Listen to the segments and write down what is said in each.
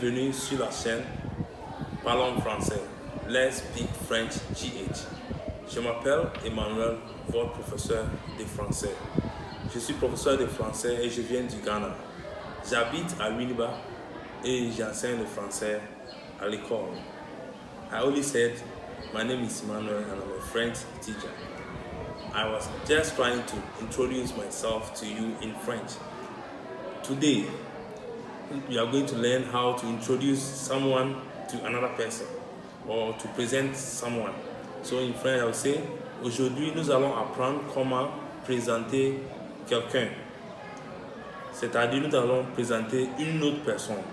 Bienvenue sur la chaîne Parlons français. Let's Speak French GH. Je m'appelle Emmanuel, votre professeur de français. Je suis professeur de français et je viens du Ghana. J'habite à Winneba et j'enseigne le français à l'école. I always said, my name is Emmanuel and I'm a French teacher. I was just trying to introduce myself to you in French. Today, we are going to learn how to introduce someone to another person or to present someone. So in French, I will say, aujourd'hui, nous allons apprendre comment présenter quelqu'un. C'est-à-dire, nous allons présenter une autre personne.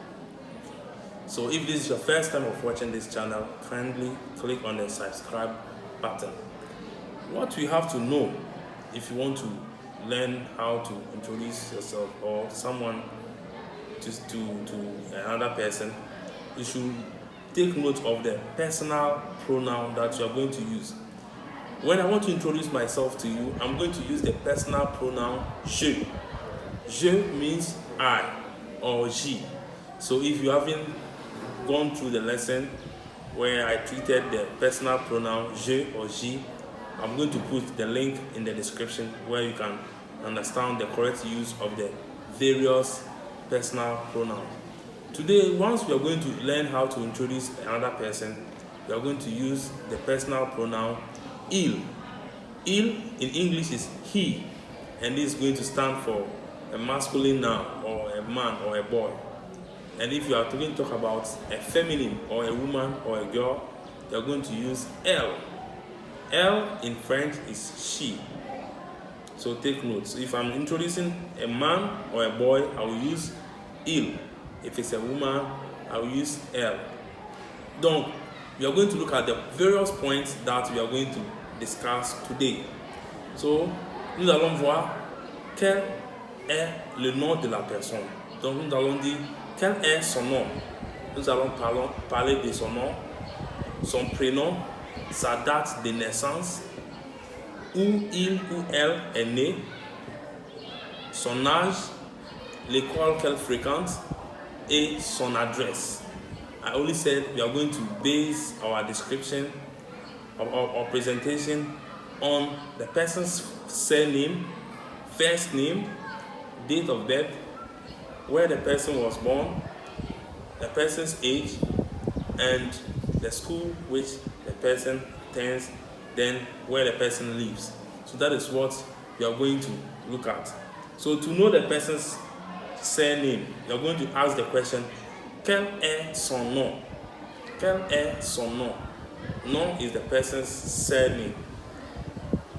So if this is your first time of watching this channel, kindly click on the subscribe button. What you have to know if you want to learn how to introduce yourself or someone to another person, you should take note of the personal pronoun that you are going to use. When I want to introduce myself to you, I'm going to use the personal pronoun je. Je means I or je. So if you haven't gone through the lesson where I treated the personal pronoun je or je, I'm going to put the link in the description where you can understand the correct use of the various personal pronouns. Today, once we are going to learn how to introduce another person, we are going to use the personal pronoun il. Il in English is he, and this is going to stand for a masculine noun or a man or a boy. And if you are going to talk about a feminine or a woman or a girl, you are going to use elle. Elle in French is she. So take notes. So if I'm introducing a man or a boy, I will use il. If it's a woman, I will use elle. Donc, we are going to look at the various points that we are going to discuss today. So, nous allons voir quel est le nom de la personne. Donc, nous allons dire quel est son nom. Nous allons parler de son nom, son prénom, sa date de naissance, où il ou elle est né, son âge, l'école qu'elle fréquente et son adresse. I only said we are going to base our description of our presentation on the person's surname, first name, date of birth, where the person was born, the person's age, and the school which the person attends, then where the person lives. So that is what we are going to look at. So to know the person's surname, you are going to ask the question, quel est son nom? Quel est son nom? Nom is the person's surname.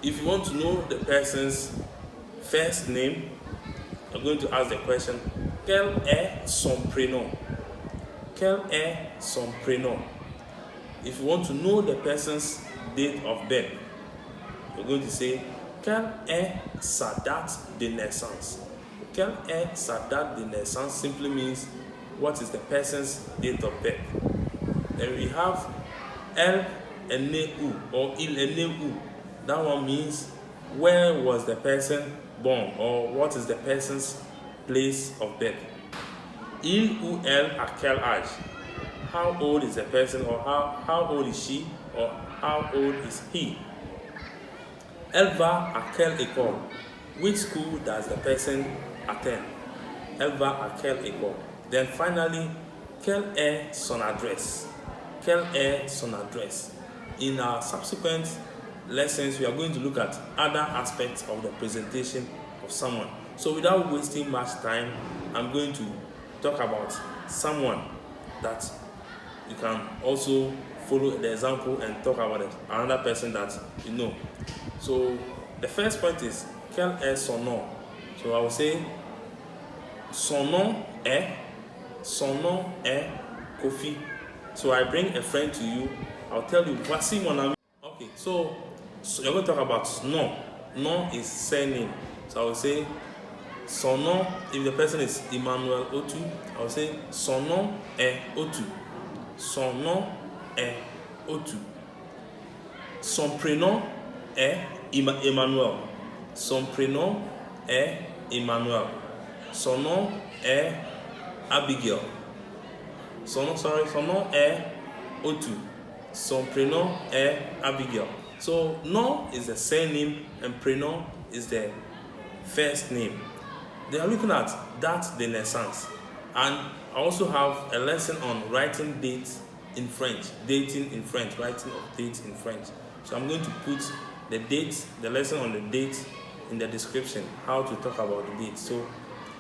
If you want to know the person's first name, you are going to ask the question, quel est son prénom? Quel est son prénom? If you want to know the person's date of birth, you're going to say, quelle est sa date de naissance? Quelle est sa date de naissance simply means what is the person's date of birth. Then we have elle est née où or il est né où. That one means where was the person born or what is the person's place of birth. Il ou elle a quel âge? How old is the person or how old is she or how old is he? Elle va à quelle école? Which school does the person attend? Elle va à quelle école? Then finally, quelle est son adresse? Quelle est son adresse? In our subsequent lessons, we are going to look at other aspects of the presentation of someone. So without wasting much time, I'm going to talk about someone that you can also follow the example and talk about it, another person that you know. So the first point is quel est son nom? So I will say son nom est Kofi. So I bring a friend to you, I'll tell you voici mon ami. Okay, so you're going to talk about nom. Nom is surname. So I will say son nom, if the person is Emmanuel Otu, I will say son nom est Otu. Son nom est Otu. Son prénom est Emmanuel. Son prénom est Emmanuel. Son nom est Abigail. Son nom est Otu. Son prénom est Abigail. So nom is the surname and prénom is the first name. They are looking at date de naissance. And I also have a lesson on writing dates in French, dating in French, writing of dates in French. So I'm going to put the dates, the lesson on the dates in the description, how to talk about the dates. So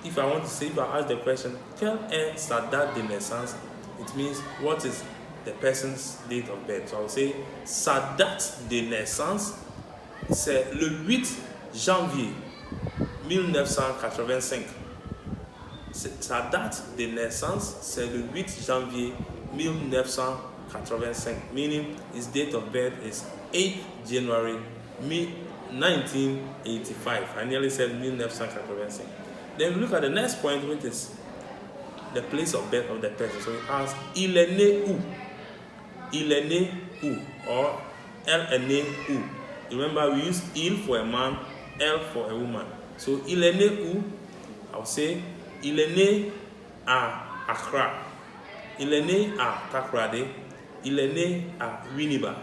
if I want to say, if I ask the question, quelle est sa date de naissance? It means what is the person's date of birth. So I'll say, sa date de naissance, c'est le 8 janvier 1985. Sa date de naissance, c'est le 8 janvier 1985, meaning his date of birth is 8 January 1985. I nearly said 1985. Then we look at the next point, which is the place of birth of the person. So it asks, il est né où? Il est né où? Or elle est née où? Remember, we use il for a man, elle for a woman. So il est né où? I'll say, il est né à Accra. Il est né à Takoradi. Il est né à Winneba.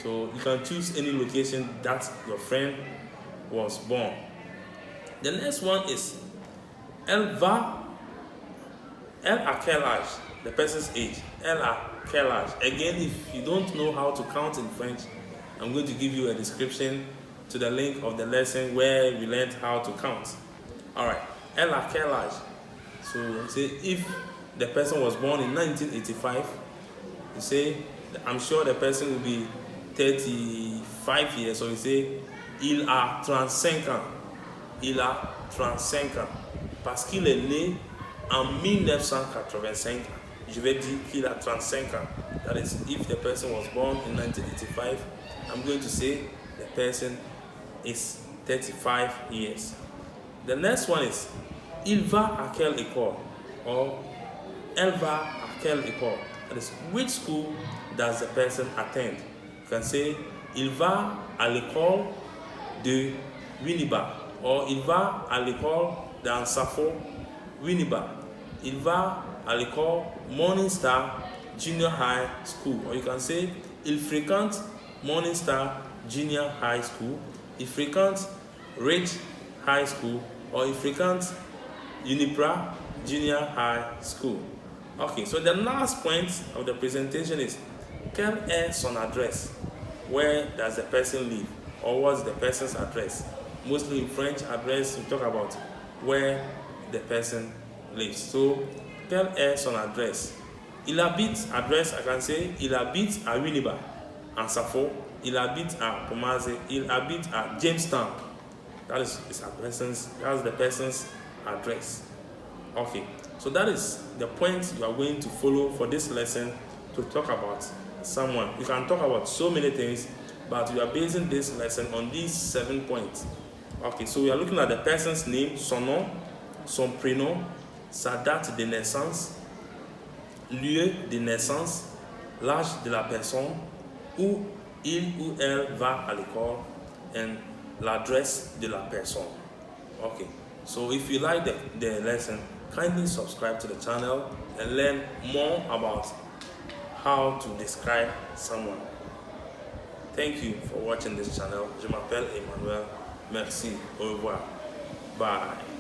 So you can choose any location that your friend was born. The next one is elle a quel âge? The person's age. Elle a quel âge? Again, if you don't know how to count in French, I'm going to give you a description to the link of the lesson where we learned how to count. Alright, elle a quel âge? So say if the person was born in 1985, you say, I'm sure the person will be 35 years, so you say, il a 35 ans. Il a 35 ans. Parce qu'il est né en 1985, je vais dire qu'il a 35 ans. That is, if the person was born in 1985, I'm going to say the person is 35 years. The next one is, il va à quelle école? Or, elle va à quelle école? That is, which school does the person attend? You can say, il va à l'école de Winneba. Or, il va à l'école d'Ansafo, Winneba. Il va à l'école Morning Star Junior High School. Or you can say, il fréquente Morning Star Junior High School. Il fréquente Ridge High School. Or il fréquente Unipra Junior High School. Okay, so the last point of the presentation is, quelle est son adresse? Where does the person live? Or what's the person's address? Mostly in French address, we talk about where the person lives. So, quelle est son adresse? Il habite, address, I can say, il habite à Winneba, en Safo. Il habite à Pomase. Il habite à Jamestown. That is the person's address. Okay, so that is the point you are going to follow for this lesson to talk about someone. You can talk about so many things, but we are basing this lesson on these 7 points. Okay, so we are looking at the person's name, son nom, son prénom, sa date de naissance, lieu de naissance, l'âge de la personne, où il ou elle va à l'école, and l'adresse de la personne. Okay, so if you like the lesson, kindly subscribe to the channel and learn more about how to describe someone. Thank you for watching this channel. Je m'appelle Emmanuel. Merci. Au revoir. Bye.